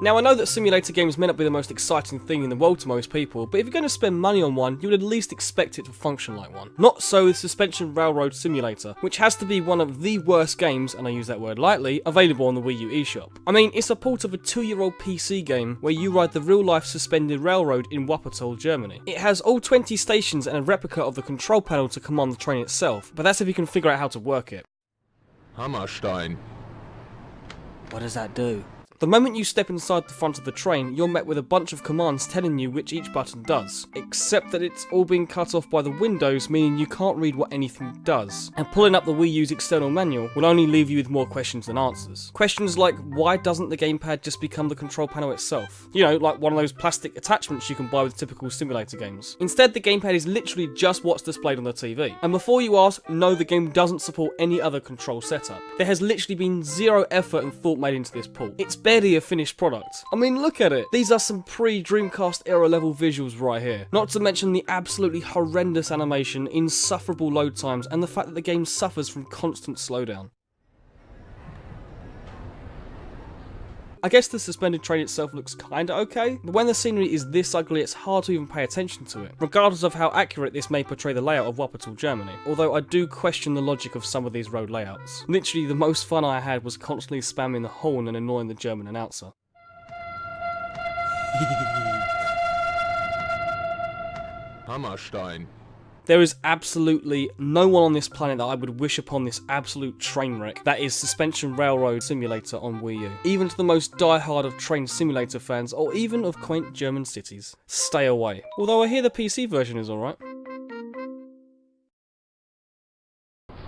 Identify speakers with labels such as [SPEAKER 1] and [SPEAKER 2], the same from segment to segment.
[SPEAKER 1] Now I know that simulator games may not be the most exciting thing in the world to most people, but if you're going to spend money on one, you would at least expect it to function like one. Not so with Suspension Railroad Simulator, which has to be one of the worst games, and I use that word lightly, available on the Wii U eShop. I mean, it's a port of a 2-year-old PC game where you ride the real-life suspended railroad in Wuppertal, Germany. It has all 20 stations and a replica of the control panel to command the train itself, but that's if you can figure out how to work it.
[SPEAKER 2] Hammerstein.
[SPEAKER 1] What does that do? The moment you step inside the front of the train, you're met with a bunch of commands telling you which each button does, except that it's all been cut off by the windows, meaning you can't read what anything does. And pulling up the Wii U's external manual will only leave you with more questions than answers. Questions like, why doesn't the gamepad just become the control panel itself? You know, like one of those plastic attachments you can buy with typical simulator games. Instead, the gamepad is literally just what's displayed on the TV. And before you ask, no, the game doesn't support any other control setup. There has literally been zero effort and thought made into this port. It's barely a finished product. I mean, look at it. These are some pre-Dreamcast era level visuals right here. Not to mention the absolutely horrendous animation, insufferable load times, and the fact that the game suffers from constant slowdown. I guess the suspended train itself looks kinda okay, but when the scenery is this ugly it's hard to even pay attention to it, regardless of how accurate this may portray the layout of Wuppertal, Germany, although I do question the logic of some of these road layouts. Literally the most fun I had was constantly spamming the horn and annoying the German announcer.
[SPEAKER 2] Hammerstein.
[SPEAKER 1] There is absolutely no one on this planet that I would wish upon this absolute train wreck that is Suspension Railroad Simulator on Wii U. Even to the most die-hard of train simulator fans, or even of quaint German cities. Stay away. Although I hear the PC version is alright.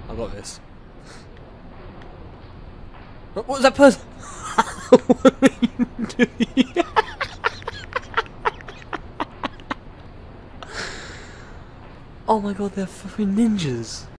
[SPEAKER 1] I got this. What was that person? What are you doing? Oh my god, they're fucking ninjas.